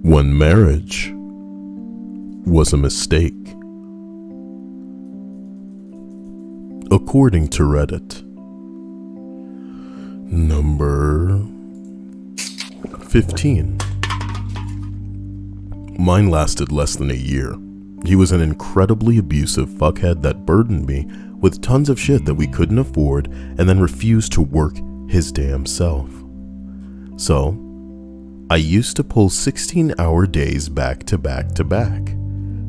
When marriage was a mistake. According to Reddit. Number 15. Mine lasted less than a year. He was an incredibly abusive fuckhead that burdened me with tons of shit that we couldn't afford and then refused to work his damn self. So, I used to pull 16-hour days back to back to back.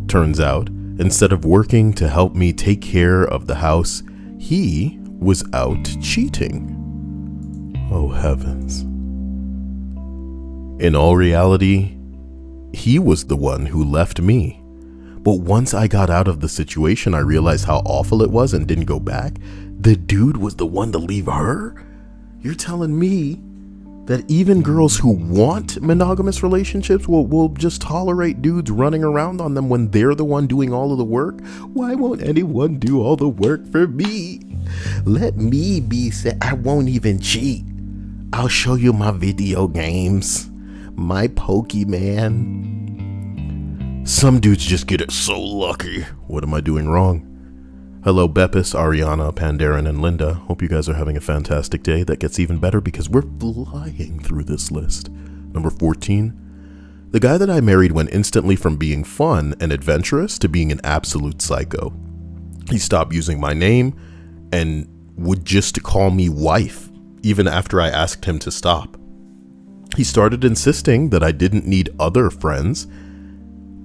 Turns out, instead of working to help me take care of the house, he was out cheating. Oh heavens. In all reality, he was the one who left me. But once I got out of the situation, I realized how awful it was and didn't go back. The dude was the one to leave her? You're telling me that even girls who want monogamous relationships will just tolerate dudes running around on them when they're the one doing all of the work? Why won't anyone do all the work for me? Let me be said. I won't even cheat. I'll show you my video games, my Pokemon. Some dudes just get it so lucky. What am I doing wrong? Hello, Beppis, Ariana, Pandaren, and Linda. Hope you guys are having a fantastic day that gets even better because we're flying through this list. Number 14. The guy that I married went instantly from being fun and adventurous to being an absolute psycho. He stopped using my name and would just call me wife, even after I asked him to stop. He started insisting that I didn't need other friends.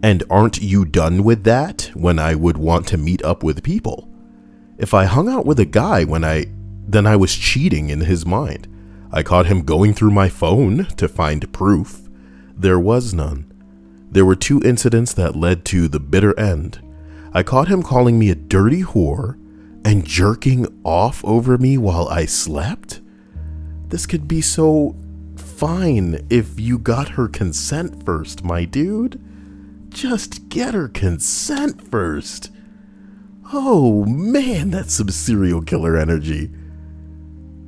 And aren't you done with that? When I would want to meet up with people. If I hung out with a guy then I was cheating in his mind. I caught him going through my phone to find proof. There was none. There were 2 incidents that led to the bitter end. I caught him calling me a dirty whore and jerking off over me while I slept. This could be so fine if you got her consent first, my dude. Just get her consent first. Oh man, that's some serial killer energy.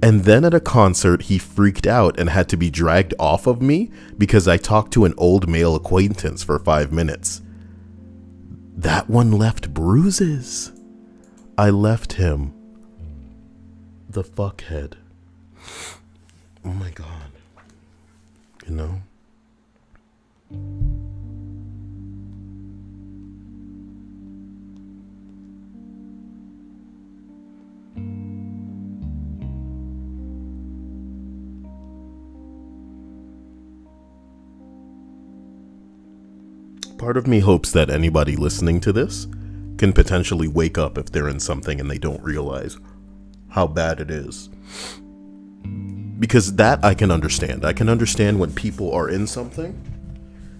And then at a concert, he freaked out and had to be dragged off of me because I talked to an old male acquaintance for 5 minutes. That one left bruises. I left him. The fuckhead. Oh my God. You know? Part of me hopes that anybody listening to this can potentially wake up if they're in something and they don't realize how bad it is. Because that I can understand. I can understand when people are in something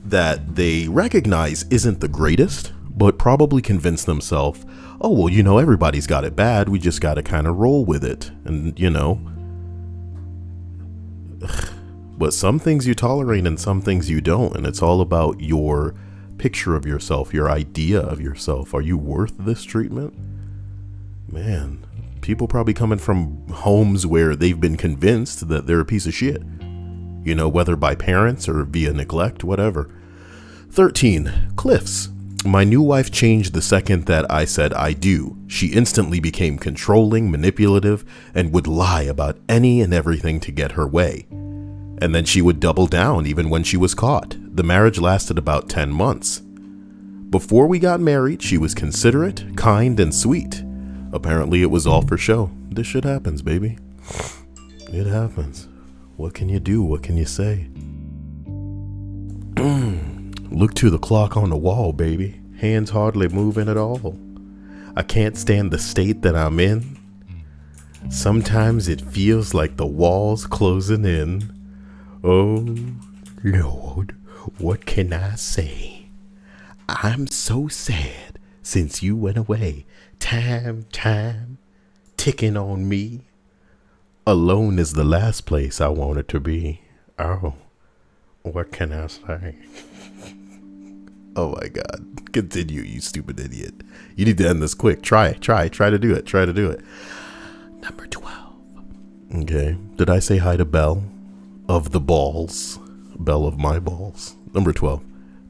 that they recognize isn't the greatest, but probably convince themselves, oh, well, you know, everybody's got it bad. We just got to kind of roll with it. And, you know, but some things you tolerate and some things you don't. And it's all about your picture of yourself, your idea of yourself. Are you worth this treatment? Man, people probably coming from homes where they've been convinced that they're a piece of shit. You know, whether by parents or via neglect, whatever. 13. Cliffs. My new wife changed the second that I said I do. She instantly became controlling, manipulative, and would lie about any and everything to get her way. And then she would double down even when she was caught. The marriage lasted about 10 months. Before we got married, she was considerate, kind, and sweet. Apparently it was all for show. This shit happens, baby. It happens. What can you do? What can you say? Look to the clock on the wall, baby. Hands hardly moving at all. I can't stand the state that I'm in. Sometimes it feels like the wall's closing in. Oh, Lord, what can I say? I'm so sad since you went away. Time, ticking on me. Alone is the last place I wanted to be. Oh, what can I say? Oh my God. Continue, you stupid idiot. You need to end this quick. Try to do it. Number 12. Okay. Did I say hi to Belle? Of the balls. Belle of my balls. Number 12.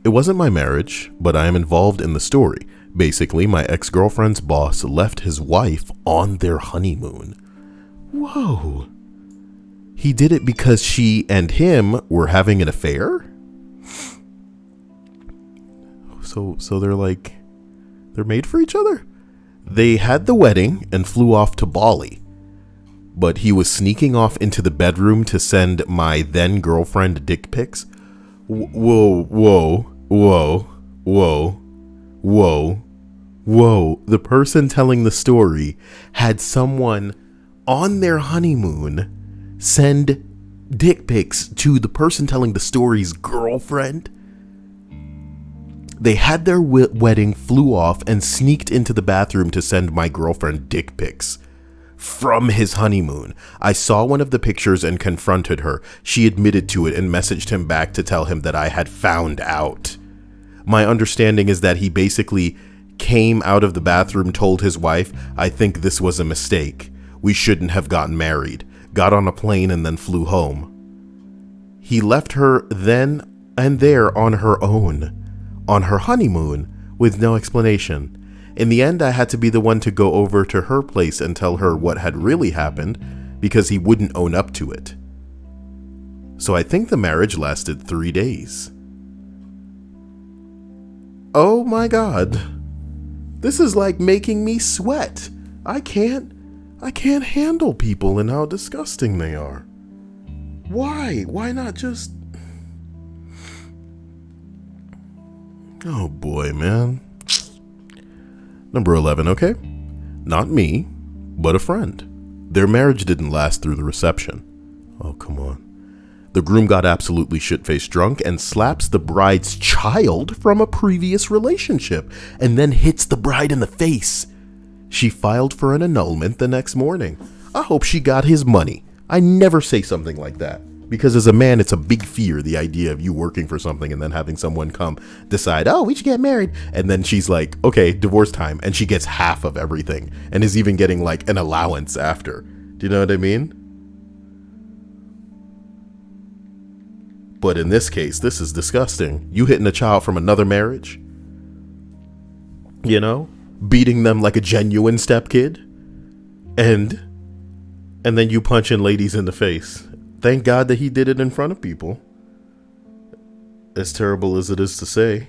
It wasn't my marriage, but I am involved in the story. Basically, my ex-girlfriend's boss left his wife on their honeymoon. Whoa. He did it because she and him were having an affair? So they're made for each other? They had the wedding and flew off to Bali. But he was sneaking off into the bedroom to send my then girlfriend dick pics? Whoa. The person telling the story had someone on their honeymoon send dick pics to the person telling the story's girlfriend. They had their wedding, flew off, and sneaked into the bathroom to send my girlfriend dick pics from his honeymoon. I saw one of the pictures and confronted her. She admitted to it and messaged him back to tell him that I had found out. My understanding is that he basically came out of the bathroom, told his wife, I think this was a mistake. We shouldn't have gotten married. Got on a plane and then flew home. He left her then and there on her own, on her honeymoon, with no explanation. In the end, I had to be the one to go over to her place and tell her what had really happened because he wouldn't own up to it. So I think the marriage lasted 3 days. Oh my God. This is like making me sweat. I can't handle people and how disgusting they are. Why? Why not just... Oh boy, man. Number 11, okay? Not me, but a friend. Their marriage didn't last through the reception. Oh, come on. The groom got absolutely shit-faced drunk and slaps the bride's child from a previous relationship and then hits the bride in the face. She filed for an annulment the next morning. I hope she got his money. I never say something like that. Because as a man, it's a big fear, the idea of you working for something and then having someone come decide, oh, we should get married. And then she's like, okay, divorce time. And she gets half of everything and is even getting like an allowance after. Do you know what I mean? But in this case, this is disgusting. You hitting a child from another marriage, you know, beating them like a genuine stepkid, and then you punching ladies in the face. Thank God that he did it in front of people. As terrible as it is to say.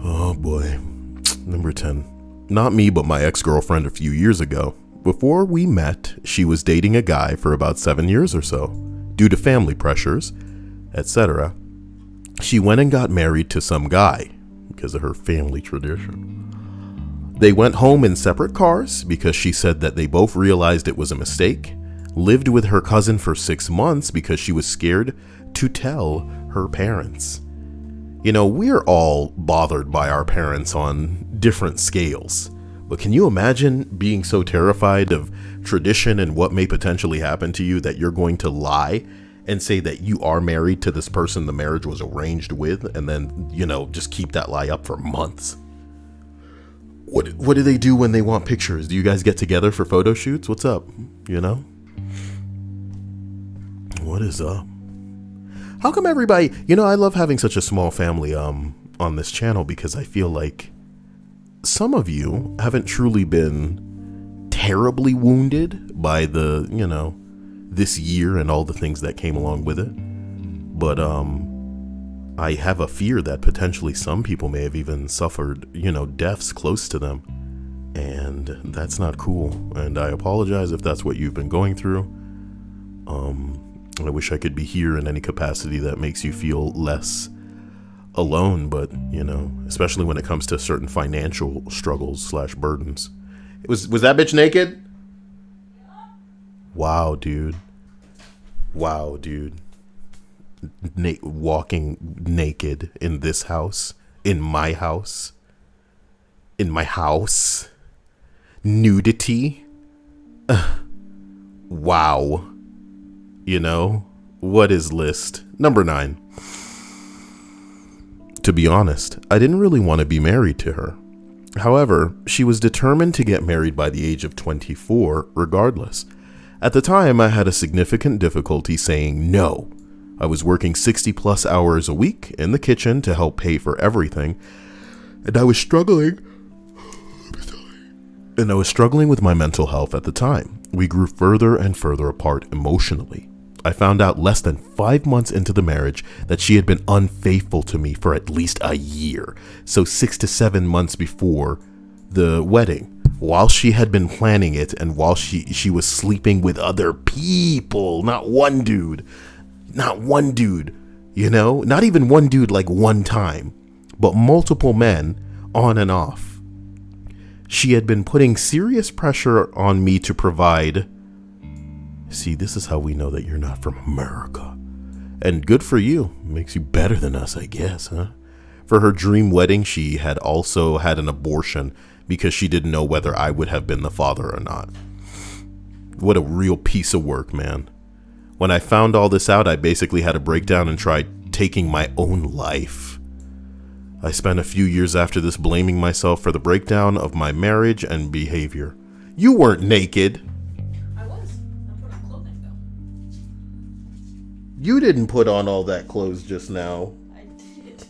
Oh boy. Number 10. Not me, but my ex-girlfriend a few years ago. Before we met, she was dating a guy for about 7 years or so. Due to family pressures, etc., she went and got married to some guy because of her family tradition. They went home in separate cars because she said that they both realized it was a mistake, lived with her cousin for 6 months because she was scared to tell her parents. You know, we're all bothered by our parents on different scales. But can you imagine being so terrified of tradition and what may potentially happen to you that you're going to lie and say that you are married to this person the marriage was arranged with, and then, you know, just keep that lie up for months? What do they do when they want pictures? Do you guys get together for photo shoots? What's up? You know? What is up? How come everybody, you know, I love having such a small family on this channel because I feel like some of you haven't truly been terribly wounded by the, you know, this year and all the things that came along with it. But I have a fear that potentially some people may have even suffered, you know, deaths close to them. And that's not cool. And I apologize if that's what you've been going through. I wish I could be here in any capacity that makes you feel less alone, but, you know, especially when it comes to certain financial struggles / burdens. Was that bitch naked? Wow, dude. Walking naked in this house, in my house, nudity. Wow. You know, what is list? Number 9. To be honest, I didn't really want to be married to her. However, she was determined to get married by the age of 24 regardless. At the time, I had a significant difficulty saying no. I was working 60 plus hours a week in the kitchen to help pay for everything, and I was struggling with my mental health at the time. We grew further and further apart emotionally. I found out less than 5 months into the marriage that she had been unfaithful to me for at least a year. So 6 to 7 months before the wedding, while she had been planning it and while she was sleeping with other people, not one dude, you know, not even one dude like one time, but multiple men on and off. She had been putting serious pressure on me to provide. See, this is how we know that you're not from America. And good for you. Makes you better than us, I guess, huh? For her dream wedding, she had also had an abortion because she didn't know whether I would have been the father or not. What a real piece of work, man. When I found all this out, I basically had a breakdown and tried taking my own life. I spent a few years after this blaming myself for the breakdown of my marriage and behavior. You weren't naked. I was. I put on clothing, though. You didn't put on all that clothes just now. I did.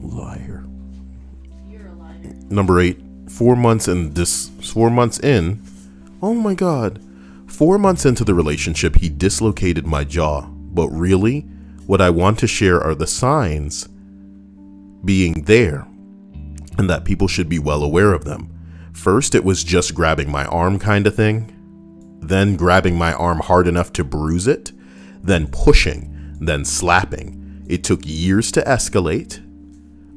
Liar. You're a liar. Number 8. 4 months in. Oh my God. 4 months into the relationship, he dislocated my jaw. But really, what I want to share are the signs being there and that people should be well aware of them. First, it was just grabbing my arm kind of thing, then grabbing my arm hard enough to bruise it, then pushing, then slapping. It took years to escalate.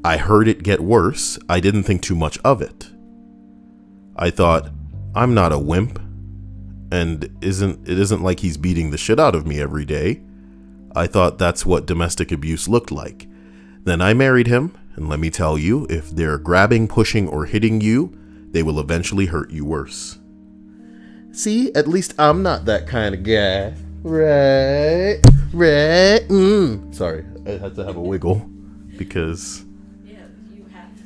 I heard it get worse. I didn't think too much of it. I thought, I'm not a wimp, and it isn't like he's beating the shit out of me every day. I thought that's what domestic abuse looked like. Then I married him, and let me tell you, if they're grabbing, pushing, or hitting you, they will eventually hurt you worse. See, at least I'm not that kind of guy. Right? Sorry, I had to have a wiggle because... Yeah, you have to.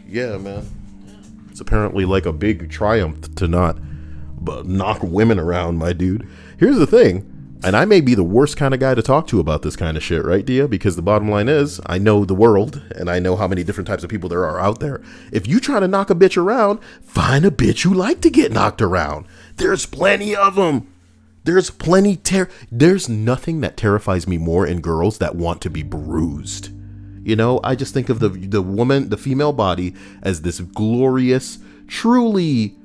Yeah, man. It's apparently like a big triumph to not knock women around, my dude. Here's the thing. And I may be the worst kind of guy to talk to about this kind of shit, right, Dia? Because the bottom line is, I know the world, and I know how many different types of people there are out there. If you try to knock a bitch around, find a bitch who like to get knocked around. There's plenty of them. There's plenty. There's nothing that terrifies me more in girls that want to be bruised. You know, I just think of the woman, the female body, as this glorious, truly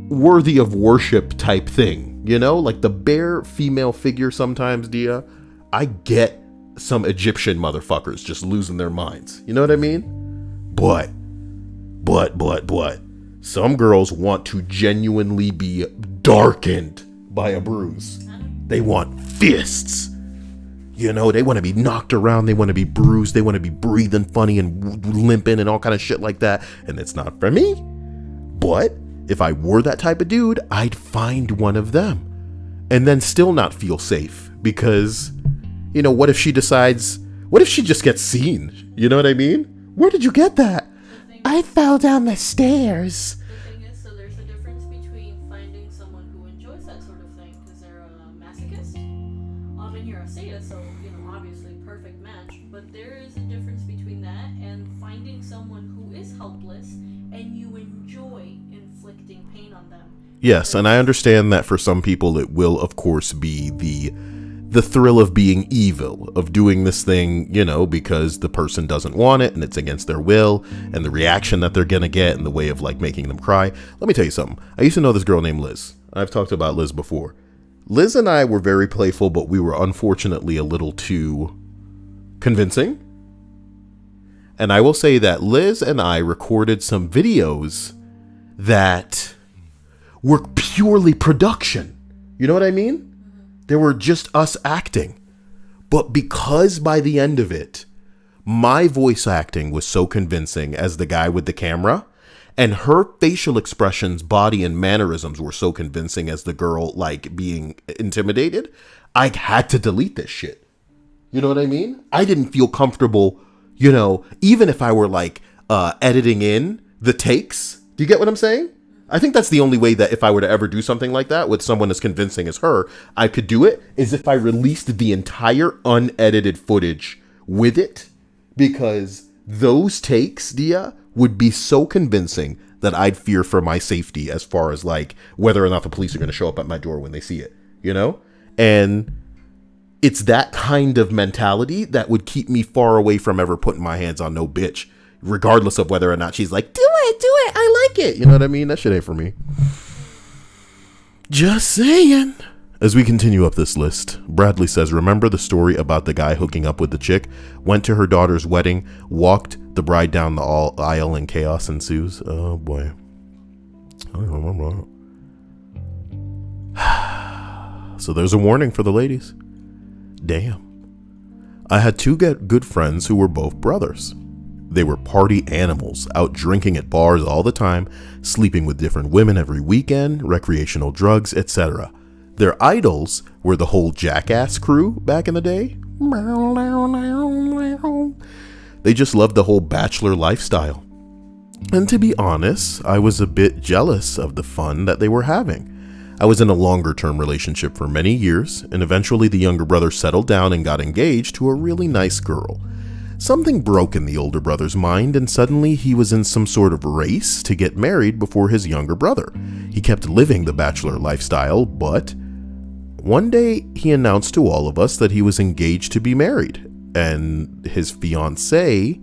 worthy of worship type thing. You know, like the bare female figure sometimes, Dia. I get some Egyptian motherfuckers just losing their minds. You know what I mean? But. Some girls want to genuinely be darkened by a bruise. They want fists. You know, they want to be knocked around. They want to be bruised. They want to be breathing funny and limping and all kind of shit like that. And it's not for me. But if I were that type of dude, I'd find one of them and then still not feel safe because, you know, what if she just gets seen? You know what I mean? Where did you get that? I fell down the stairs. The thing is, so there's a difference between finding someone who enjoys that sort of thing because they're a masochist, and you're a sadist, so, you know, obviously perfect match, but there is a difference between that and finding someone who is helpless and you enjoy inflicting pain on them. Yes, and I understand that for some people it will, of course, be the thrill of being evil, of doing this thing, you know, because the person doesn't want it and it's against their will, and the reaction that they're gonna get in the way of like making them cry. Let me tell you something. I used to know this girl named Liz. I've talked about Liz before. Liz and I were very playful, but we were unfortunately a little too convincing. And I will say that Liz and I recorded some videos that were purely production. You know what I mean? They were just us acting. But because by the end of it, my voice acting was so convincing as the guy with the camera, and her facial expressions, body, and mannerisms were so convincing as the girl, like, being intimidated, I had to delete this shit. You know what I mean? I didn't feel comfortable, you know, even if I were like editing in the takes. Do you get what I'm saying? I think that's the only way that if I were to ever do something like that with someone as convincing as her, I could do it, is if I released the entire unedited footage with it, because those takes, Dia, would be so convincing that I'd fear for my safety as far as like whether or not the police are going to show up at my door when they see it, you know? And it's that kind of mentality that would keep me far away from ever putting my hands on no bitch, regardless of whether or not she's like, do it, I like it. You know what I mean? That shit ain't for me. Just saying. As we continue up this list, Bradley says, remember the story about the guy hooking up with the chick, went to her daughter's wedding, walked the bride down the aisle, and chaos ensues? Oh boy. I don't remember. So there's a warning for the ladies. Damn. I had two good friends who were both brothers. They were party animals, out drinking at bars all the time, sleeping with different women every weekend, recreational drugs, etc. Their idols were the whole Jackass crew back in the day. They just loved the whole bachelor lifestyle. And to be honest, I was a bit jealous of the fun that they were having. I was in a longer-term relationship for many years, and eventually the younger brother settled down and got engaged to a really nice girl. Something broke in the older brother's mind, and suddenly he was in some sort of race to get married before his younger brother. He kept living the bachelor lifestyle, but one day he announced to all of us that he was engaged to be married, and his fiancée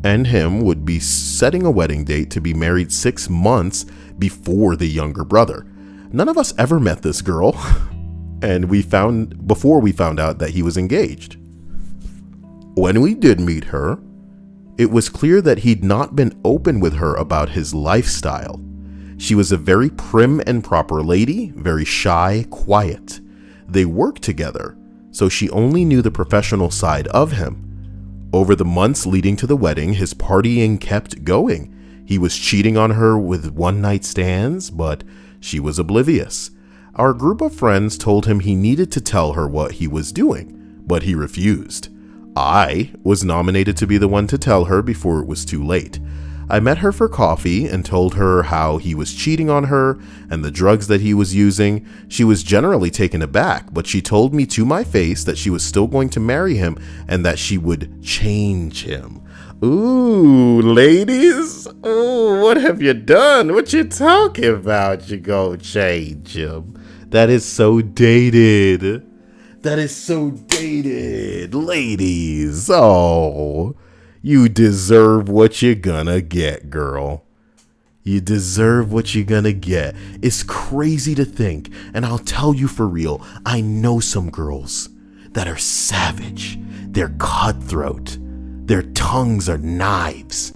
and him would be setting a wedding date to be married 6 months before the younger brother. None of us ever met this girl, and before we found out that he was engaged. When we did meet her, it was clear that he'd not been open with her about his lifestyle. She was a very prim and proper lady, very shy, quiet. They worked together, so she only knew the professional side of him. Over the months leading to the wedding, his partying kept going. He was cheating on her with one-night stands, but she was oblivious. Our group of friends told him he needed to tell her what he was doing, but he refused. I was nominated to be the one to tell her before it was too late. I met her for coffee and told her how he was cheating on her and the drugs that he was using. She was generally taken aback, but she told me to my face that she was still going to marry him and that she would change him. Ooh, ladies, ooh, what have you done? What you talking about? You go change him. That is so dated. That is so dated, ladies. Oh, you deserve what you're gonna get, girl. You deserve what you're gonna get. It's crazy to think, and I'll tell you for real, I know some girls that are savage. They're cutthroat. Their tongues are knives.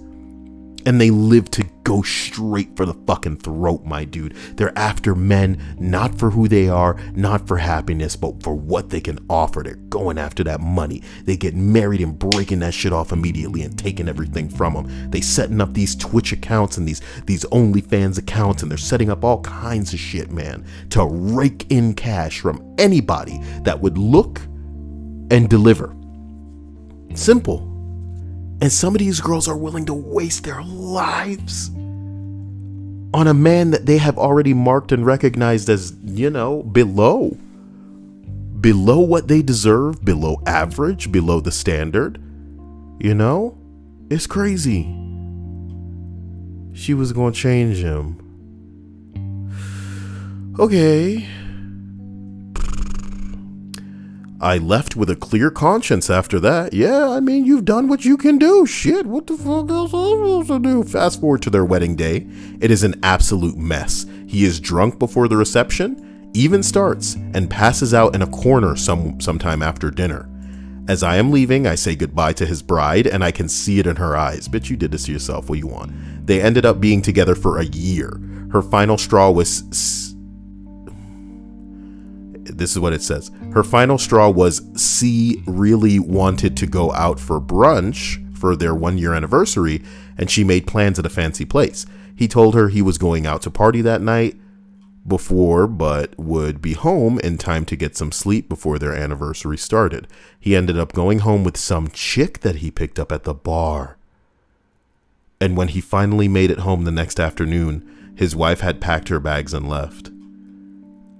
And they live to go straight for the fucking throat, my dude. They're after men, not for who they are, not for happiness, but for what they can offer. They're going after that money. They get married and breaking that shit off immediately and taking everything from them. They setting up these Twitch accounts and these OnlyFans accounts, and they're setting up all kinds of shit, man, to rake in cash from anybody that would look and deliver. Simple. And some of these girls are willing to waste their lives on a man that they have already marked and recognized as, you know, below what they deserve, below average, below the standard. You know, it's crazy. She was going to change him. Okay. I left with a clear conscience after that. Yeah, I mean, you've done what you can do. Shit, what the fuck else am I supposed to do? Fast forward to their wedding day. It is an absolute mess. He is drunk before the reception, even starts, and passes out in a corner sometime after dinner. As I am leaving, I say goodbye to his bride, and I can see it in her eyes. Bitch, you did this to yourself. What do you want? They ended up being together for a year. Her final straw was... This is what it says. Her final straw was C really wanted to go out for brunch for their 1-year anniversary, and she made plans at a fancy place. He told her he was going out to party that night, before, but would be home in time to get some sleep before their anniversary started. He ended up going home with some chick that he picked up at the bar. And when he finally made it home the next afternoon, his wife had packed her bags and left.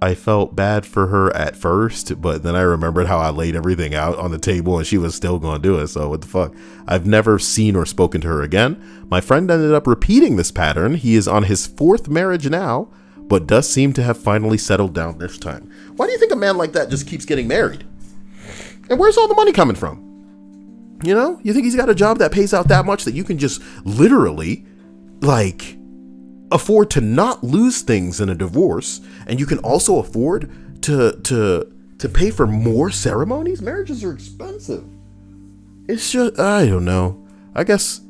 I felt bad for her at first, but then I remembered how I laid everything out on the table and she was still going to do it. So what the fuck? I've never seen or spoken to her again. My friend ended up repeating this pattern. He is on his 4th marriage now, but does seem to have finally settled down this time. Why do you think a man like that just keeps getting married? And where's all the money coming from? You know, you think he's got a job that pays out that much that you can just literally, like, afford to not lose things in a divorce, and you can also afford to pay for more ceremonies? Marriages are expensive. It's just, I don't know. I guess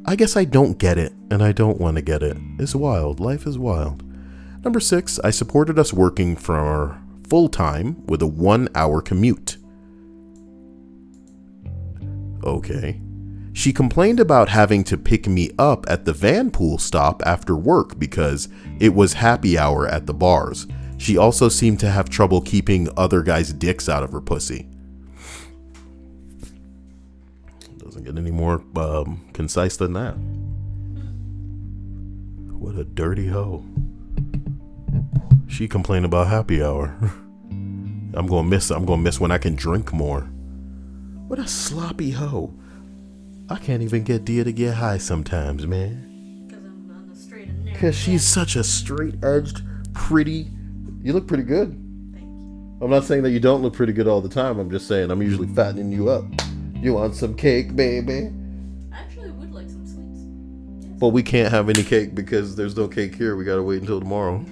I don't get it, and I don't want to get it. It's wild. Life is wild. Number 6, I supported us working for full time with a 1-hour commute. Okay. She complained about having to pick me up at the van pool stop after work because it was happy hour at the bars. She also seemed to have trouble keeping other guys' dicks out of her pussy. Doesn't get any more concise than that. What a dirty hoe. She complained about happy hour. I'm gonna miss when I can drink more. What a sloppy hoe. I can't even get Dia to get high sometimes, man. Because I'm on the straight and narrow. Because she's such a straight-edged, pretty... You look pretty good. Thank you. I'm not saying that you don't look pretty good all the time. I'm just saying I'm usually fattening you up. You want some cake, baby? I actually would like some sweets. Yes. But we can't have any cake because there's no cake here. We gotta wait until tomorrow.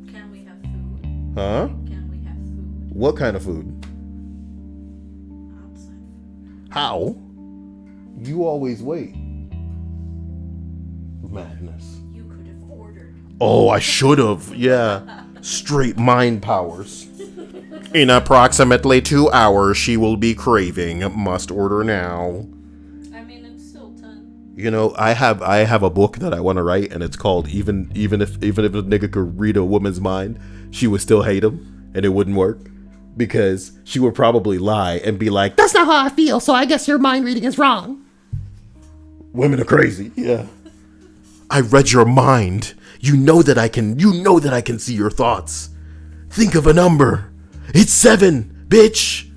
Can we have food? Huh? Can we have food? What kind of food? Outside food. How? You always wait. Madness. You could have ordered. Oh, I should have. Yeah. Straight mind powers. In approximately 2 hours, she will be craving. Must order now. I mean, it's still 10. You know, I have a book that I want to write, and it's called even if a nigga could read a woman's mind, she would still hate him, and it wouldn't work. Because she would probably lie and be like, "That's not how I feel, so I guess your mind reading is wrong." Women are crazy. Yeah. I read your mind. You know that I can see your thoughts. Think of a number. It's 7, bitch.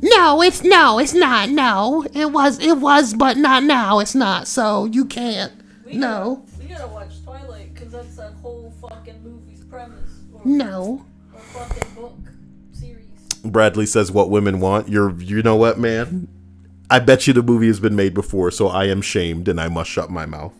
No, it's not. No, it was, but not now. It's not. So you can't. We gotta watch Twilight, because that's that whole fucking movie's premise. No. Or fucking book series. Bradley says what women want. You know what, man? I bet you the movie has been made before, so I am shamed and I must shut my mouth.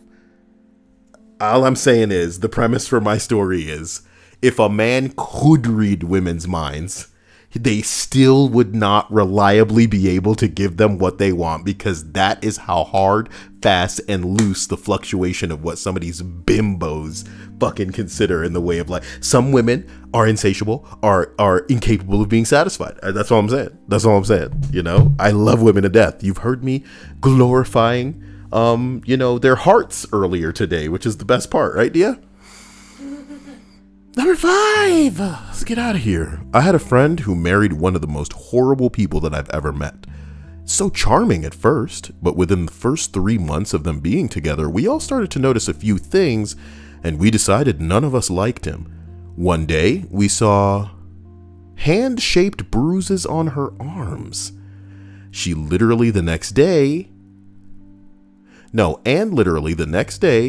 All I'm saying is, the premise for my story is, if a man could read women's minds, they still would not reliably be able to give them what they want, because that is how hard, fast, and loose the fluctuation of what some of these bimbos fucking consider in the way of life. Some women are insatiable, are incapable of being satisfied. That's all I'm saying. You know, I love women to death. You've heard me glorifying, their hearts earlier today, which is the best part, right, Dia? Number 5. Let's get out of here. I had a friend who married one of the most horrible people that I've ever met. So charming at first, but within the first 3 months of them being together, we all started to notice a few things, and we decided none of us liked him. One day, we saw hand-shaped bruises on her arms. Literally the next day,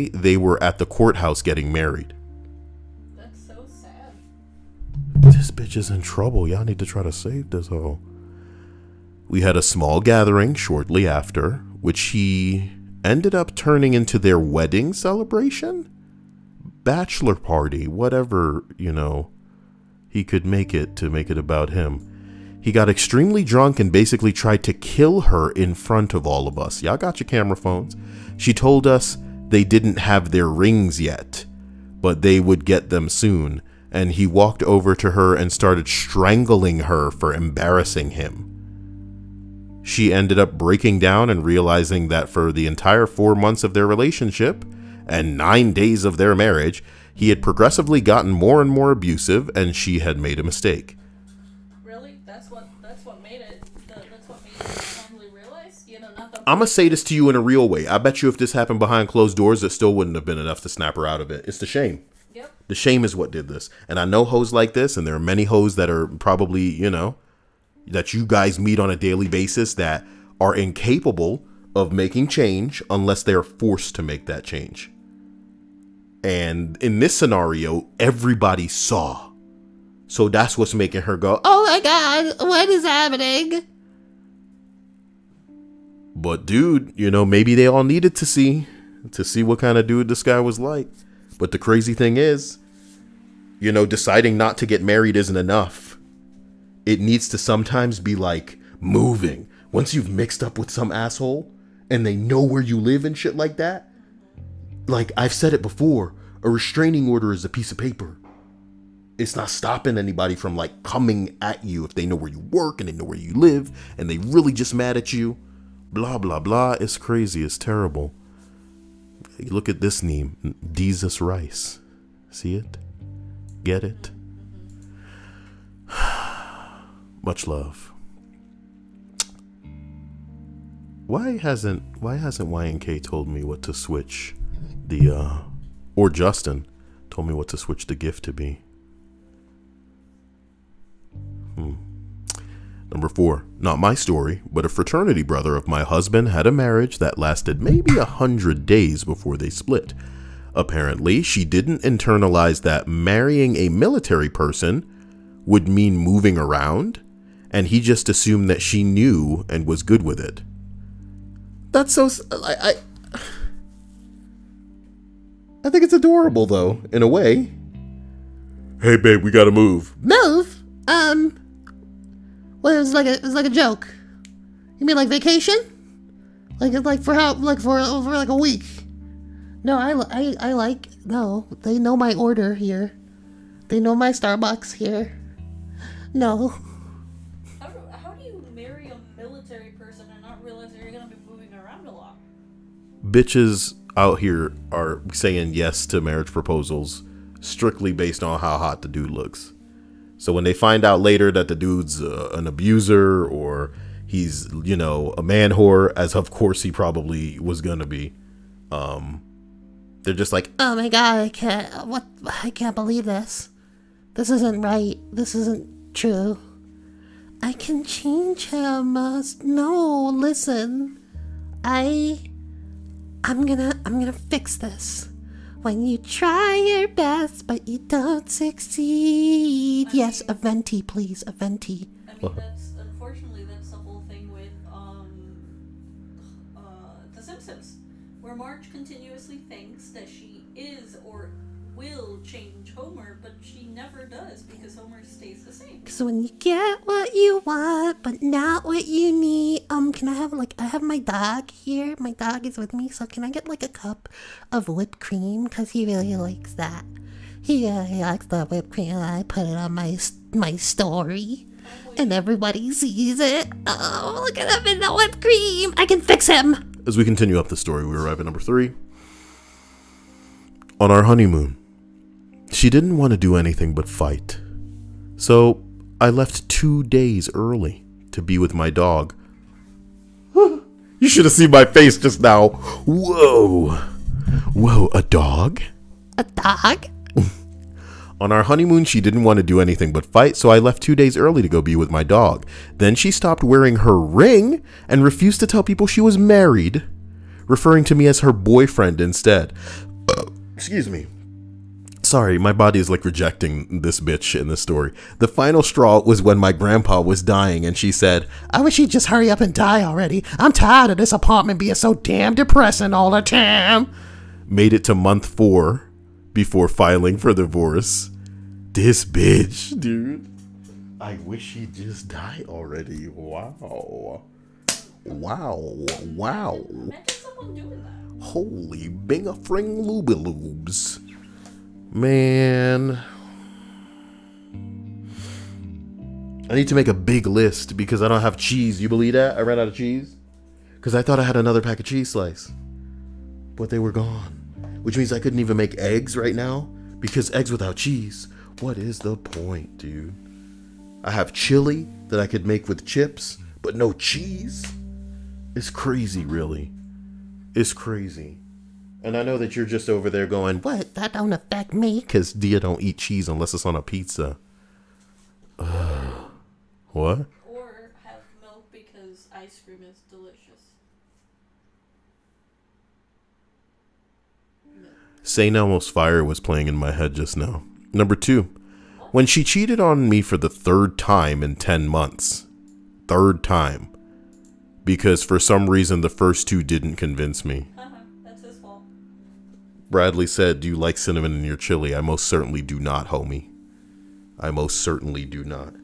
they were at the courthouse getting married. That's so sad. This bitch is in trouble. Y'all need to try to save this hoe. We had a small gathering shortly after, which he ended up turning into their wedding celebration? Bachelor party, whatever, he could make it about him. He got extremely drunk and basically tried to kill her in front of all of us. Y'all got your camera phones. She told us they didn't have their rings yet, but they would get them soon. And he walked over to her and started strangling her for embarrassing him. She ended up breaking down and realizing that for the entire 4 months of their relationship and 9 days of their marriage, He had progressively gotten more and more abusive, and she had made a mistake. Really? That's what made it. That's what made you finally realize. Not the. I'm gonna say this to you in a real way. I bet you if this happened behind closed doors, it still wouldn't have been enough to snap her out of it. It's the shame. Yep. The shame is what did this. And I know hoes like this, and there are many hoes that are probably, that you guys meet on a daily basis that are incapable of making change unless they're forced to make that change. And in this scenario, everybody saw. So that's what's making her go, oh my God, what is happening? But dude, maybe they all needed to see what kind of dude this guy was like. But the crazy thing is, deciding not to get married isn't enough. It needs to sometimes be like moving. Once you've mixed up with some asshole and they know where you live and shit like that. Like I've said it before, a restraining order is a piece of paper. It's not stopping anybody from like coming at you if they know where you work and they know where you live and they really just mad at you. Blah, blah, blah. It's crazy. It's terrible. Look at this name, Jesus Rice. See it? Get it? Much love. Why hasn't YNK told me what to switch or Justin told me what to switch the gift to be? Number 4, not my story, but a fraternity brother of my husband had a marriage that lasted maybe 100 days before they split. Apparently, she didn't internalize that marrying a military person would mean moving around, and he just assumed that she knew and was good with it. That's so... I think it's adorable, though, in a way. Hey, babe, we gotta move. Move? Well, it was like a joke. You mean like vacation? Like for how? Like for over like a week? No, no. They know my order here. They know my Starbucks here. No. How do you marry a military person and not realize that you're gonna be moving around a lot? Bitches out here are saying yes to marriage proposals strictly based on how hot the dude looks. So when they find out later that the dude's an abuser or he's, a man whore, as of course he probably was going to be, they're just like, oh my God, I can't believe this. This isn't right. This isn't true. I can change him. No, listen. I'm gonna fix this. When you try your best, but you don't succeed. Yes, a venti, please, a venti. I mean, unfortunately, that's the whole thing with, The Simpsons, where Marge continuously thinks that she is or will change Homer, but she never does because Homer stays the same. So when you get what you want, but not what you need, can I have I have my dog here. My dog is with me, so can I get a cup of whipped cream? Because he really likes that. He likes the whipped cream. I put it on my story, and everybody sees it. Oh, look at him in the whipped cream. I can fix him. As we continue up the story, we arrive at number 3. On our honeymoon, she didn't want to do anything but fight. So I left 2 days early to be with my dog. You should have seen my face just now. Whoa, a dog? A dog? On our honeymoon, she didn't want to do anything but fight, so I left 2 days early to go be with my dog. Then she stopped wearing her ring and refused to tell people she was married, referring to me as her boyfriend instead. Excuse me. Sorry, my body is rejecting this bitch in this story. The final straw was when my grandpa was dying and she said, I wish he'd just hurry up and die already. I'm tired of this apartment being so damn depressing all the time. Made it to month 4 before filing for divorce. This bitch, dude. I wish he'd just die already. Wow. Imagine someone doing that. Holy bing-a-fring looby-loobs. Man, I need to make a big list because I don't have cheese. You believe that? I ran out of cheese because I thought I had another pack of cheese slice, but they were gone, which means I couldn't even make eggs right now Because eggs without cheese, what is the point, dude? I have chili that I could make with chips, but no cheese? It's crazy, really. It's crazy. And I know that you're just over there going, What? That don't affect me. because Dia don't eat cheese unless it's on a pizza. What? Or have milk because ice cream is delicious. St. Elmo's Fire was playing in my head just now. Number 2. When she cheated on me for the 3rd time in 10 months. 3rd time. Because for some reason the first 2 didn't convince me. That's his fault. Bradley said, do you like cinnamon in your chili? I most certainly do not, homie. I most certainly do not.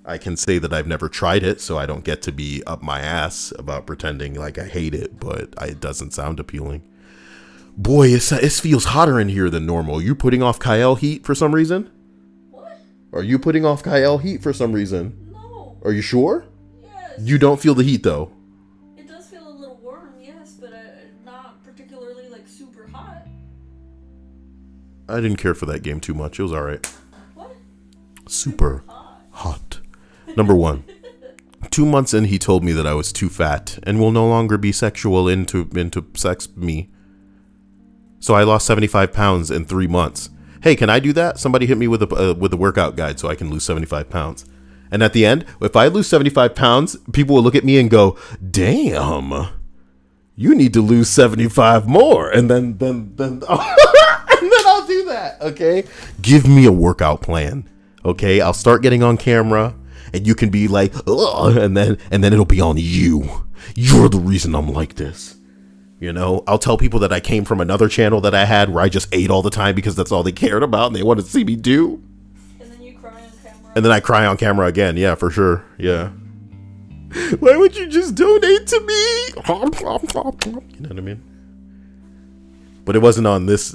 I can say that I've never tried it, so I don't get to be up my ass about pretending like I hate it, but it doesn't sound appealing. Boy, it feels hotter in here than normal. You putting off Kyle heat for some reason? What? Are you putting off Kyle heat for some reason? No. Are you sure? Yes. You don't feel the heat, though? It does feel a little warm, yes, but not particularly like super hot. I didn't care for that game too much. It was alright. What? Super hot. Number 1. 2 months in, he told me that I was too fat and will no longer be sexual into sex me. So I lost 75 pounds in 3 months. Hey, can I do that? Somebody hit me with a workout guide so I can lose 75 pounds. And at the end, if I lose 75 pounds, people will look at me and go, damn, you need to lose 75 more. And then and then I'll do that, okay? Give me a workout plan, okay? I'll start getting on camera. And you can be like, ugh, and then it'll be on you. You're the reason I'm like this. You know, I'll tell people that I came from another channel that I had where I just ate all the time because that's all they cared about and they wanted to see me do. And then you cry on camera. And then I cry on camera again. Yeah, for sure. Yeah. Why would you just donate to me? You know what I mean? But it wasn't on this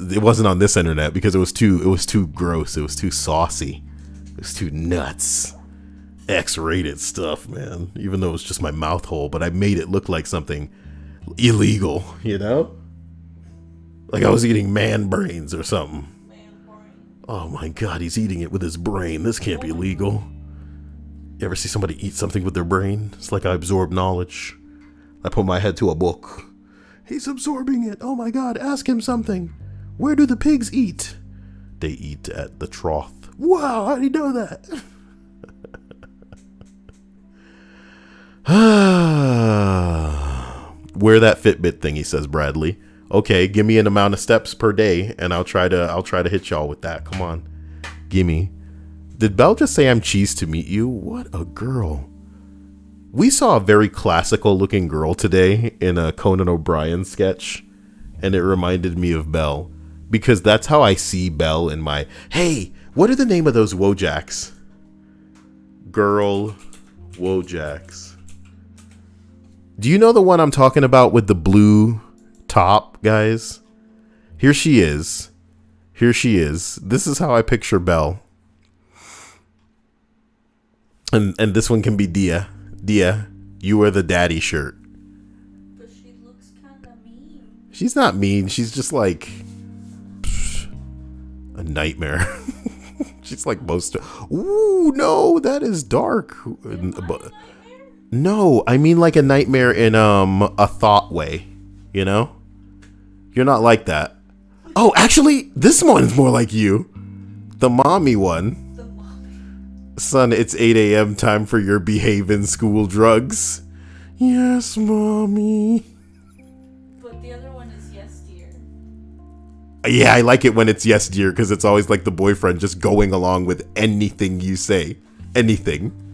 internet because it was too gross. It was too saucy. It was too nuts. X-rated stuff, man. Even though it was just my mouth hole, but I made it look like something illegal, you know? Like I was eating man brains or something. Man brain. Oh my god, he's eating it with his brain. This can't be legal. You ever see somebody eat something with their brain? It's like I absorb knowledge. I put my head to a book. He's absorbing it. Oh my god, ask him something. Where do the pigs eat? They eat at the trough. Wow, how do you know that? Wear that Fitbit thing, he says, Bradley. Okay, give me an amount of steps per day, and I'll try to hit y'all with that. Come on, gimme. Did Belle just say I'm cheese to meet you? What a girl. We saw a very classical looking girl today in a Conan O'Brien sketch, and it reminded me of Belle because that's how I see Belle in my. Hey, what are the name of those Wojaks? Girl Wojaks. Do you know the one I'm talking about with the blue top, guys? Here she is. Here she is. This is how I picture Belle. And this one can be Dia. Dia, you wear the daddy shirt. But she looks kind of mean. She's not mean. She's just like a nightmare. She's like most. Ooh, no, that is dark. No, I mean like a nightmare in a thought way, you know? You're not like that. Oh, actually, this one's more like you. The mommy one. The mommy. Son, it's 8 a.m. time for your behaving school drugs. Yes, mommy. But the other one is yes, dear. Yeah, I like it when it's yes, dear, because it's always like the boyfriend just going along with anything you say. Anything.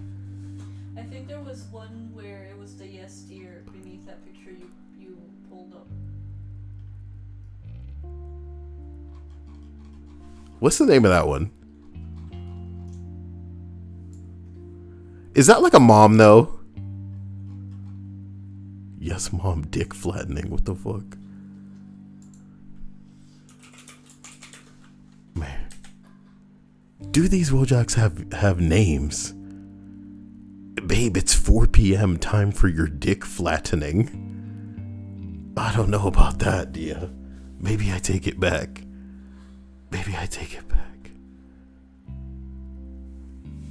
What's the name of that one? Is that like a mom, though? Yes, mom, dick flattening. What the fuck? Man. Do these Wojaks have names? Babe, it's 4 p.m. Time for your dick flattening. I don't know about that, Dia. Maybe I take it back. Maybe I take it back.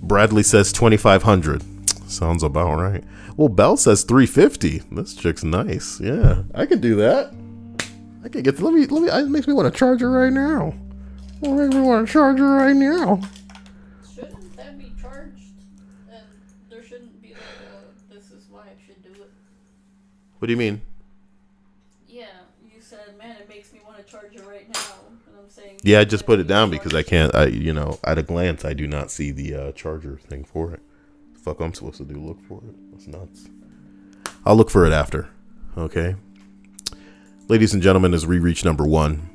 Bradley says 2,500. Sounds about right. Well, Belle says 350. This chick's nice. Yeah, I could do that. I could get. Let me. It makes me want to charge her right now. It makes me want to charge her right now. Shouldn't that be charged? And there shouldn't be like this is why I should do it. What do you mean? Yeah, you said, man, it makes me want to charge it right now. And I'm saying. Yeah, I just put it down because I can't. At a glance, I do not see the charger thing for it. The fuck, I'm supposed to do look for it. That's nuts. I'll look for it after. Okay. Ladies and gentlemen, as we reach number 1.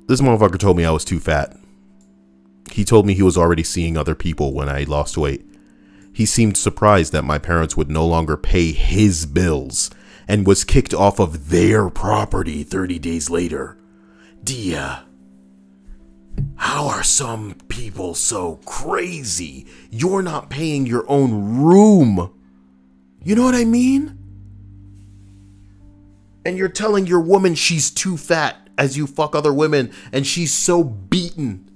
This motherfucker told me I was too fat. He told me he was already seeing other people when I lost weight. He seemed surprised that my parents would no longer pay his bills and was kicked off of their property 30 days later. Dia, how are some people so crazy? You're not paying your own room. You know what I mean? And you're telling your woman she's too fat as you fuck other women, and she's so beaten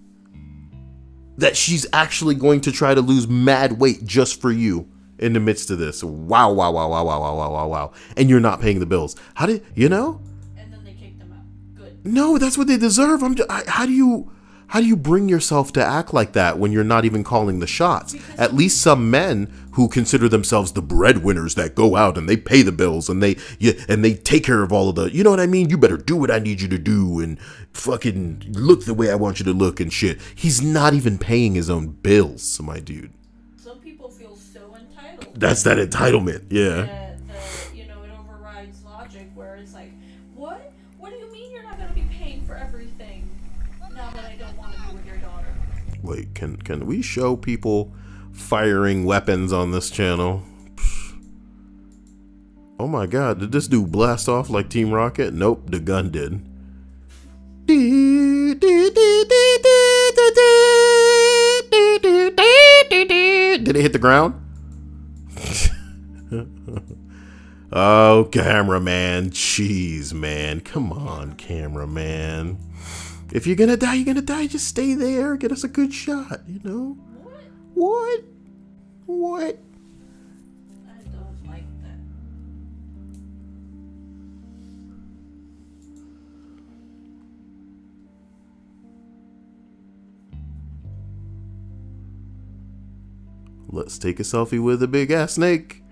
that she's actually going to try to lose mad weight just for you in the midst of this. Wow, wow, wow, wow, wow, wow, wow, wow, wow. And you're not paying the bills. How did, you know? And then they kick them out. Good. No, that's what they deserve. How do you bring yourself to act like that when you're not even calling the shots? At least some men who consider themselves the breadwinners that go out and they pay the bills and they take care of all of the, you know what I mean? You better do what I need you to do and fucking look the way I want you to look and shit. He's not even paying his own bills, my dude. Some people feel so entitled. That's that entitlement, yeah. That it overrides logic where it's like, what? What do you mean you're not going to be paying for everything now that I don't want to be with your daughter? Wait, can we show people firing weapons on this channel? Oh my god, did this dude blast off like Team Rocket? Nope, the gun did. Did it hit the ground? Oh, cameraman. Jeez, man. Come on, cameraman. If you're gonna die, you're gonna die. Just stay there. Get us a good shot, you know? What? I don't like that. Let's take a selfie with a big ass snake.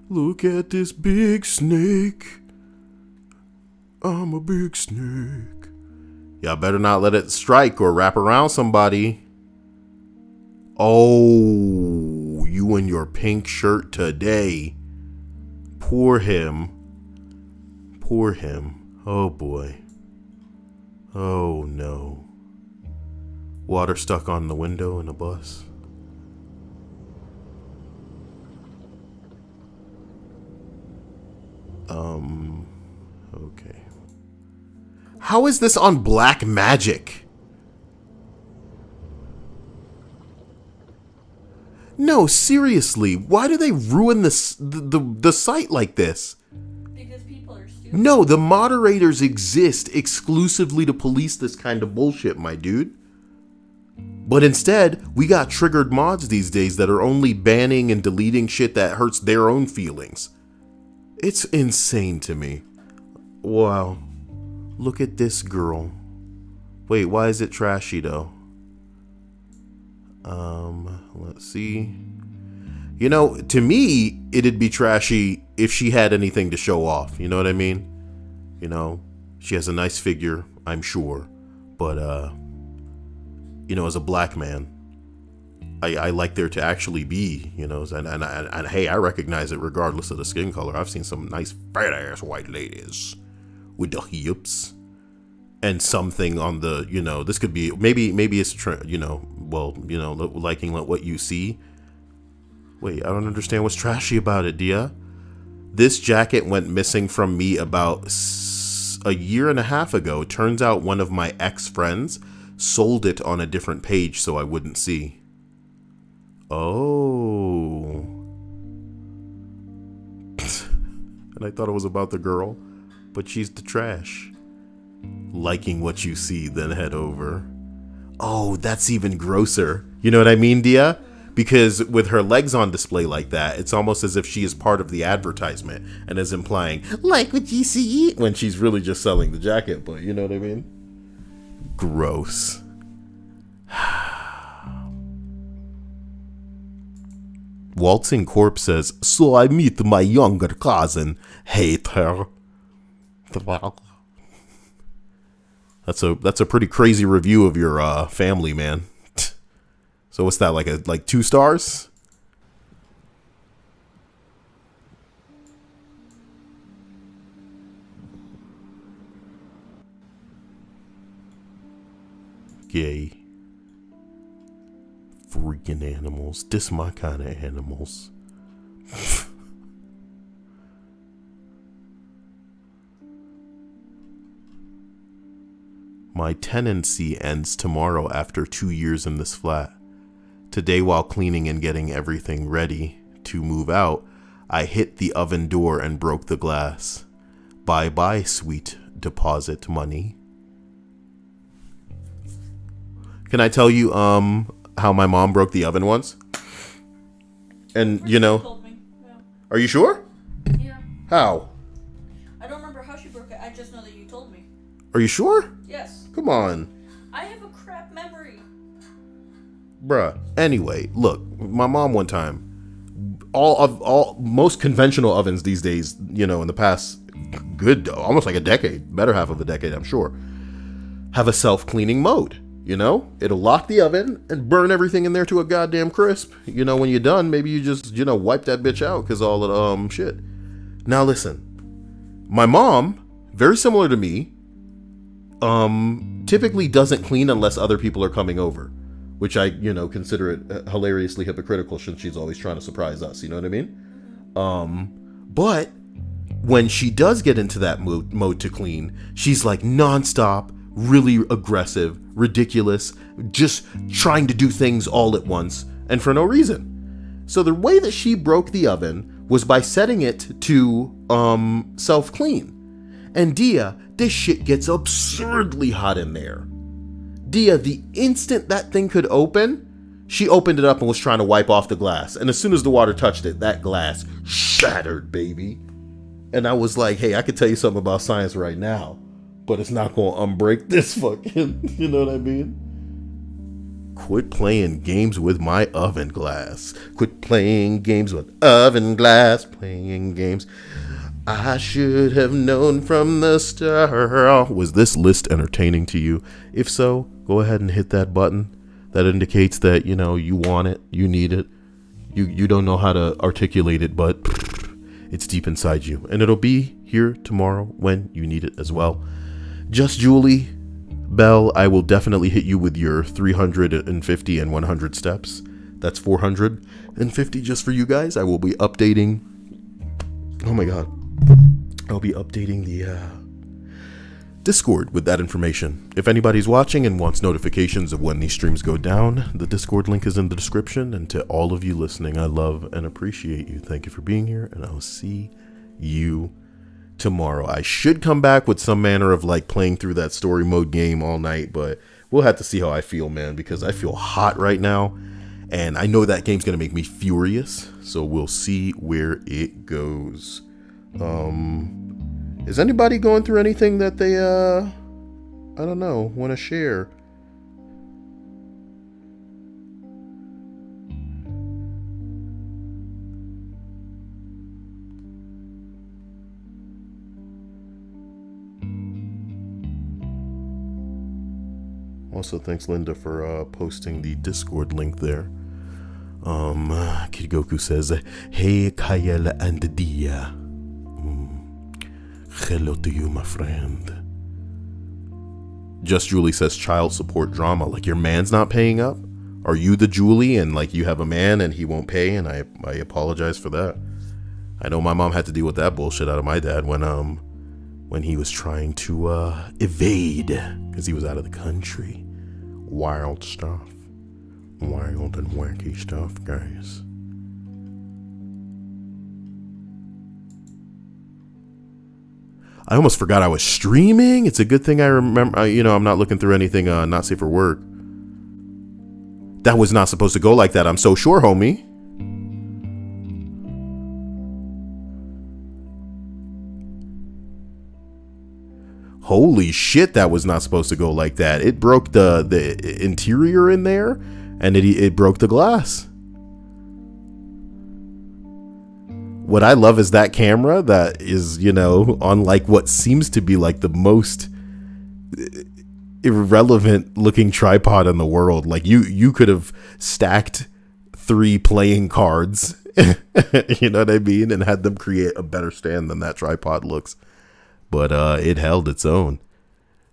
Look at this big snake. I'm a big snake. Y'all better not let it strike or wrap around somebody. Oh, you in your pink shirt today. Poor him. Poor him. Oh boy. Oh no. Water stuck on the window in the bus. Okay. How is this on Black Magic? No, seriously, why do they ruin the site like this? Because people are stupid. No, the moderators exist exclusively to police this kind of bullshit, my dude. But instead, we got triggered mods these days that are only banning and deleting shit that hurts their own feelings. It's insane to me. Wow. Look at this girl. Wait, why is it trashy though? Let's see. You know, to me, it'd be trashy if she had anything to show off. You know what I mean? You know, she has a nice figure, I'm sure. But, you know, as a black man, I like there to actually be, you know, and hey, I recognize it regardless of the skin color. I've seen some nice fat ass white ladies with the hips and something on the, you know, this could be, maybe it's, you know, well, you know, liking what you see. Wait, I don't understand what's trashy about it, Dia. This jacket went missing from me about a year and a half ago. Turns out one of my ex-friends sold it on a different page so I wouldn't see. Oh. And I thought it was about the girl. but she's the trash. Liking what you see, then head over. Oh, that's even grosser. You know what I mean, Dia? Because with her legs on display like that, it's almost as if she is part of the advertisement and is implying, like what you see, when she's really just selling the jacket, but you know what I mean? Gross. Waltzing Corpse says, so I meet my younger cousin, hate her. That's a pretty crazy review of your family, man. So what's that, like 2 stars? Gay. Freaking animals. This my kind of animals. My tenancy ends tomorrow after 2 years in this flat. Today, while cleaning and getting everything ready to move out, I hit the oven door and broke the glass. Bye-bye, sweet deposit money. Can I tell you how my mom broke the oven once? And, you know... Told me. Yeah. Are you sure? Yeah. How? I don't remember how she broke it. I just know that you told me. Are you sure? Yes. Come on. I have a crap memory. Bruh. Anyway, look, my mom one time, most conventional ovens these days, you know, in the past almost like a decade, better half of a decade, I'm sure, have a self-cleaning mode. You know, it'll lock the oven and burn everything in there to a goddamn crisp. You know, when you're done, maybe you just, you know, wipe that bitch out because all of the shit. Now listen, my mom, very similar to me, typically doesn't clean unless other people are coming over, which I, you know, consider it hilariously hypocritical since she's always trying to surprise us. You know what I mean? But when she does get into that mode to clean, she's like nonstop, really aggressive, ridiculous, just trying to do things all at once and for no reason. So the way that she broke the oven was by setting it to self-clean. And Dia, this shit gets absurdly hot in there. Dia, the instant that thing could open, she opened it up and was trying to wipe off the glass. And as soon as the water touched it, that glass shattered, baby. And I was like, hey, I could tell you something about science right now, but it's not going to unbreak this fucking, you know what I mean? Quit playing games with my oven glass. Quit playing games with oven glass. Playing games. I should have known from the start. Was this list entertaining to you? If so, go ahead and hit that button. That indicates that, you know, you want it, you need it. You don't know how to articulate it, but it's deep inside you. And it'll be here tomorrow when you need it as well. Just Julie, Belle, I will definitely hit you with your 350 and 100 steps. That's 450 just for you guys. I will be updating. Oh my God. I'll be updating the Discord with that information. If anybody's watching and wants notifications of when these streams go down, the Discord link is in the description. And to all of you listening, I love and appreciate you. Thank you for being here, and I'll see you tomorrow. I should come back with some manner of like playing through that story mode game all night, but we'll have to see how I feel, man, because I feel hot right now, and I know that game's gonna make me furious. So we'll see where it goes. Is anybody going through anything that they I don't know, want to share? Also, thanks Linda for posting the Discord link there. Kid Goku says, "Hey Kayel and Dia. Hello to you, my friend." Just Julie says, child support drama. Like your man's not paying up? Are you the Julie and like you have a man and he won't pay? And I apologize for that. I know my mom had to deal with that bullshit out of my dad when he was trying to evade because he was out of the country. Wild stuff. Wild and wacky stuff, guys. I almost forgot I was streaming. It's a good thing I remember, you know, I'm not looking through anything not safe for work. That was not supposed to go like that. I'm so sure, homie. Holy shit, that was not supposed to go like that. It broke the interior in there, and it broke the glass. What I love is that camera that is, you know, on like what seems to be like the most irrelevant looking tripod in the world. Like you could have stacked 3 playing cards, you know what I mean, and had them create a better stand than that tripod looks. But it held its own.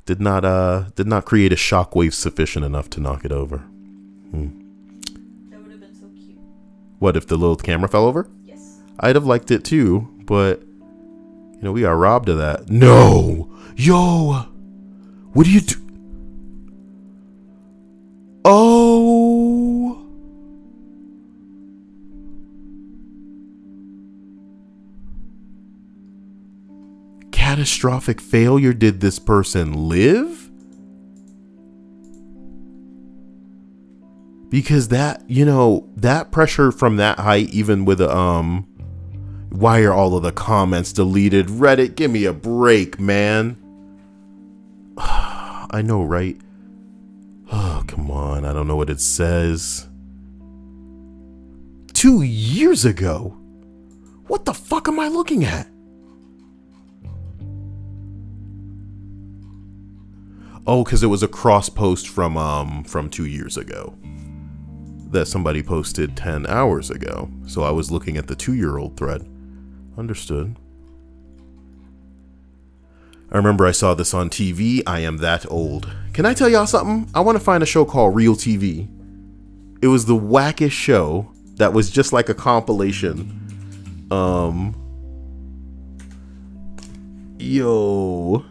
Did not create a shockwave sufficient enough to knock it over. That would have been so cute. What if the little camera fell over? Yes. I'd have liked it too, but you know, we got robbed of that. No, yo, what do you do? Oh, catastrophic failure. Did this person live? Because that, you know, that pressure from that height, even with a why are all of the comments deleted? Reddit, give me a break, man. I know, right? Oh, come on. I don't know what it says. 2 years ago. What the fuck am I looking at? Oh, because it was a cross post from 2 years ago that somebody posted 10 hours ago. So I was looking at the 2-year-old thread. Understood. I remember I saw this on TV. I am that old. Can I tell y'all something? I want to find a show called Real TV. It was the wackest show that was just like a compilation. Yo.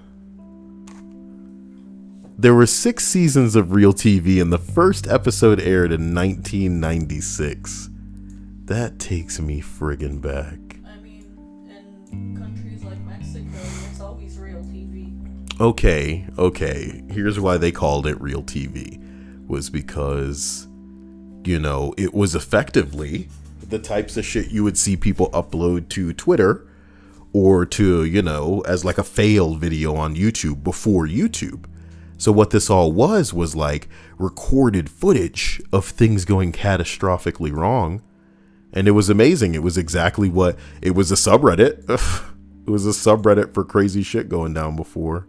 There were 6 seasons of Real TV, and the first episode aired in 1996. That takes me friggin' back. I mean, in countries like Mexico, it's always real TV. Okay. Here's why they called it Real TV. Was because, you know, it was effectively the types of shit you would see people upload to Twitter or to, you know, as like a fail video on YouTube before YouTube. So what this all was like recorded footage of things going catastrophically wrong. And it was amazing. It was exactly what it was, a subreddit. It was a subreddit for crazy shit going down before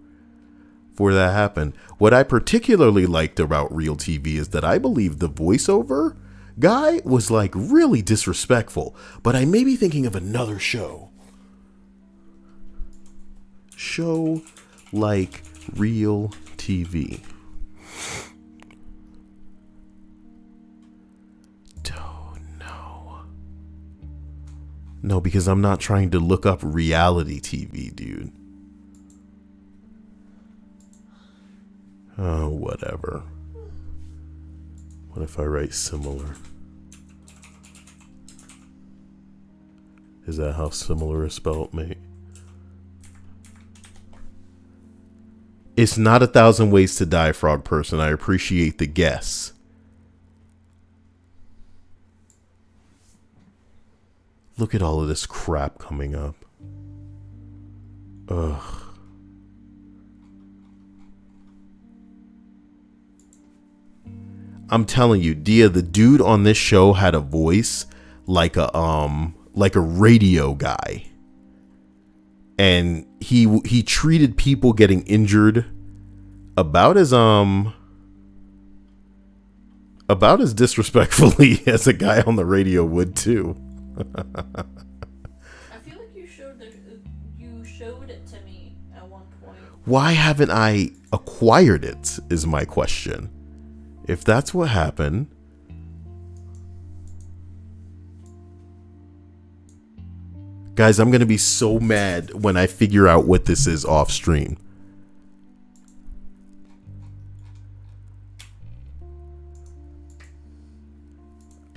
that happened. What I particularly liked about Real TV is that I believe the voiceover guy was like really disrespectful. But I may be thinking of another show. Show like Real TV. Oh, no, because I'm not trying to look up reality TV, dude. Oh, whatever. What if I write similar? Is that how similar is spelled, mate? It's not 1,000 Ways to Die, Frog Person. I appreciate the guess. Look at all of this crap coming up. Ugh. I'm telling you, Dia, the dude on this show had a voice like a radio guy. And he treated people getting injured about as disrespectfully as a guy on the radio would too. I feel like you showed it to me at one point. Why haven't I acquired it is my question. If that's what happened, guys, I'm going to be so mad when I figure out what this is off stream.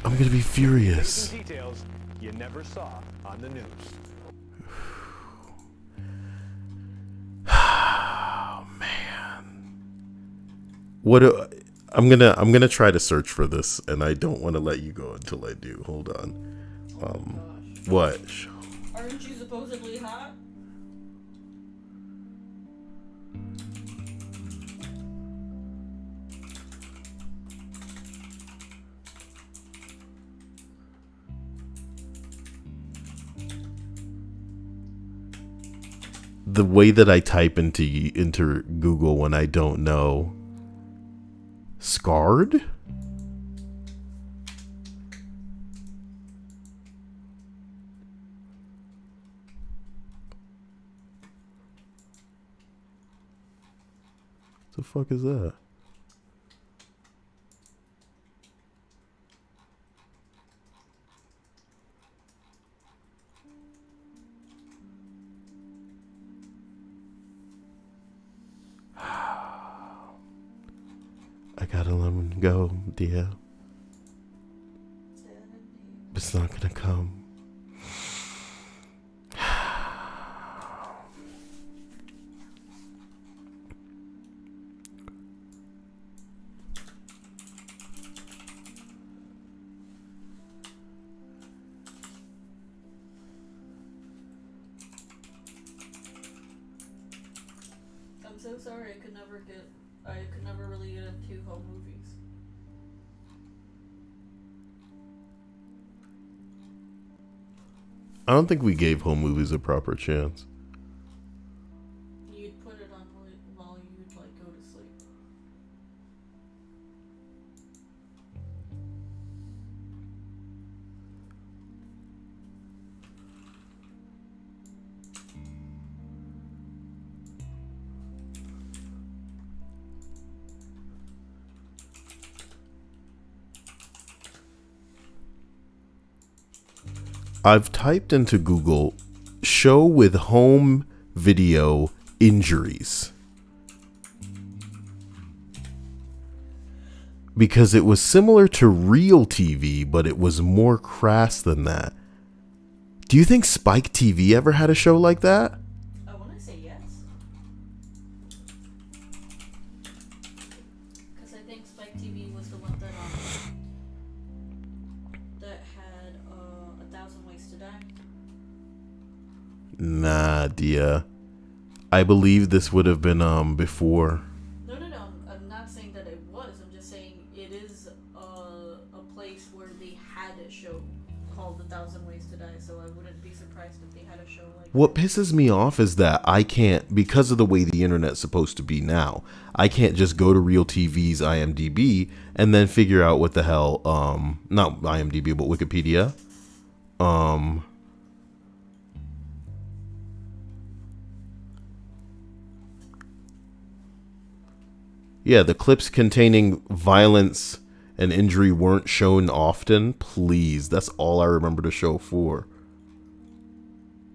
I'm going to be furious. Details you never saw on the news. I'm gonna try to search for this, and I don't want to let you go until I do. Hold on. Gosh. What? Aren't you supposedly hot? The way that I type into Google when I don't know. Scarred? The fuck is that? I gotta let him go, dear. It's not gonna come. I'm so sorry. I could never really get into home movies. I don't think we gave home movies a proper chance. You'd put it on while you'd like go to sleep. I've typed into Google show with home video injuries because it was similar to real TV, but it was more crass than that. Do you think Spike TV ever had a show like that? I want to say yes. Because I think Spike TV was the one that had 1,000 Ways to Die. Nah, dear. I believe this would have been before. No. I'm not saying that it was. I'm just saying it is a place where they had a show called 1,000 Ways to Die. So I wouldn't be surprised if they had a show like What pisses me off is that I can't, because of the way the internet's supposed to be now, I can't just go to Real TV's IMDb and then figure out what the hell, not IMDb, but Wikipedia. Yeah, the clips containing violence and injury weren't shown often. Please, that's all I remember the show for.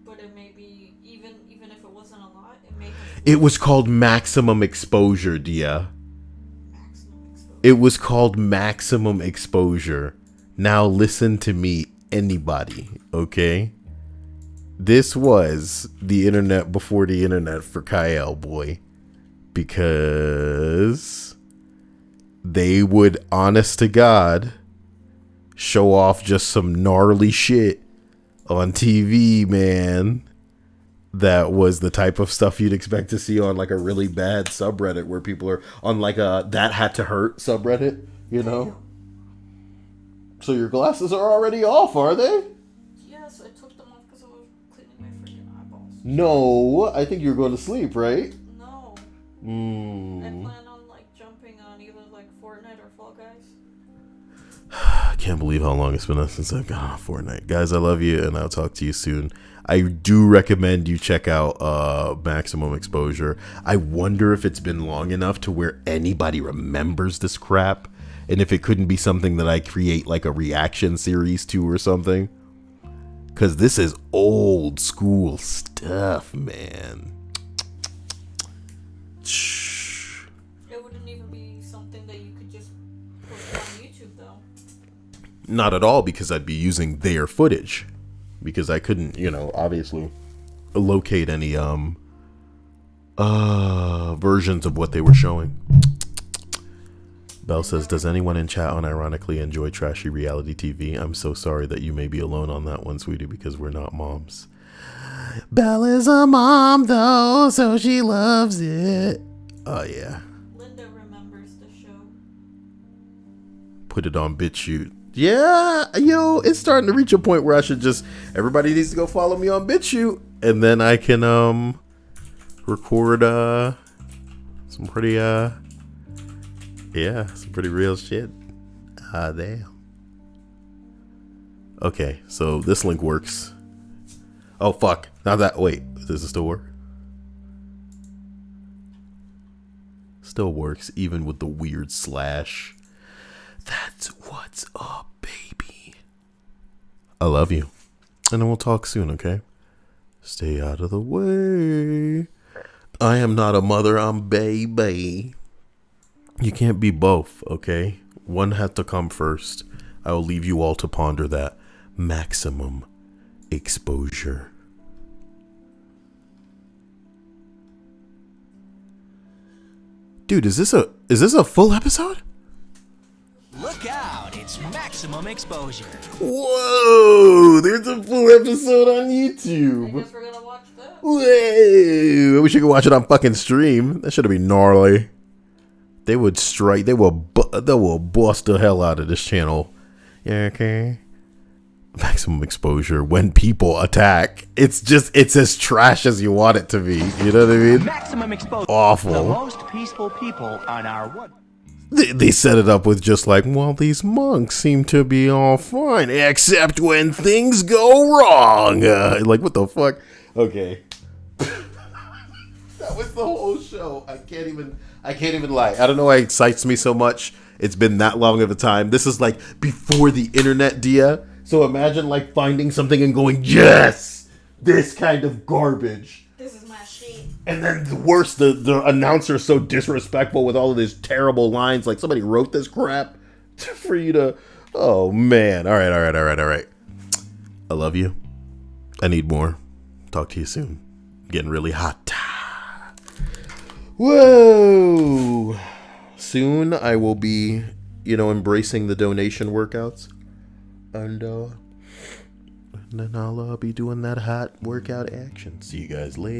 But it may be, even if it wasn't a lot, it may have It was called Maximum Exposure, Dia. maximum exposure. It was called Maximum Exposure. Now listen to me, anybody, okay? This was the internet before the internet for Kyle, boy. Because they would, honest to God, show off just some gnarly shit on TV, man. That was the type of stuff you'd expect to see on like a really bad subreddit where people are on like a That Had to Hurt subreddit, you know? So your glasses are already off, are they? Yes, I took them off because I was cleaning my freaking eyeballs. No, I think you're going to sleep, right? No. I Mm. plan on like jumping on either like Fortnite or Fall Guys. I can't believe how long it's been since I've gone on Fortnite. Guys, I love you, and I'll talk to you soon. I do recommend you check out Maximum Exposure. I wonder if it's been long enough to where anybody remembers this crap, and if it couldn't be something that I create like a reaction series to or something. Because this is old school stuff, man. It wouldn't even be something that you could just post on YouTube though. Not at all, because I'd be using their footage. Because I couldn't, obviously locate any versions of what they were showing. Belle says, does anyone in chat unironically enjoy trashy reality TV? I'm so sorry that you may be alone on that one, sweetie, because we're not moms. Belle is a mom, though, so she loves it. Oh, yeah. Linda remembers the show. Put it on BitChute. Yeah, yo, it's starting to reach a point where I should just, everybody needs to go follow me on BitChute, and then I can record some pretty some pretty real shit. Damn. Okay, so this link works. Oh fuck. Now that, wait, does it still work? Still works even with the weird slash. That's what's up, baby. I love you. And then we'll talk soon, okay? Stay out of the way. I am not a mother, I'm baby. You can't be both, okay? One has to come first. I will leave you all to ponder that. Maximum exposure. Dude, is this a full episode? Look out, it's maximum exposure. Whoa, there's a full episode on I YouTube. guess we're gonna watch that. Whoa, I wish you could watch it on fucking stream. That should have been gnarly. They would strike, they will bust the hell out of this channel. Yeah, okay. Maximum exposure when people attack. It's as trash as you want it to be. You know what I mean? Maximum exposure. Awful. The most peaceful people on our one. They set it up with just like, well, these monks seem to be all fine, except when things go wrong. Like, what the fuck? Okay. That was the whole show. I can't even lie. I don't know why it excites me so much. It's been that long of a time. This is like before the internet, Dia. So imagine like finding something and going, yes, this kind of garbage. This is my shit. And then the worst, the announcer is so disrespectful with all of these terrible lines. Like somebody wrote this crap for you to, oh man. All right. I love you. I need more. Talk to you soon. Getting really hot. Whoa. Soon I will be, embracing the donation workouts. And then I'll be doing that hot workout action. See you guys later.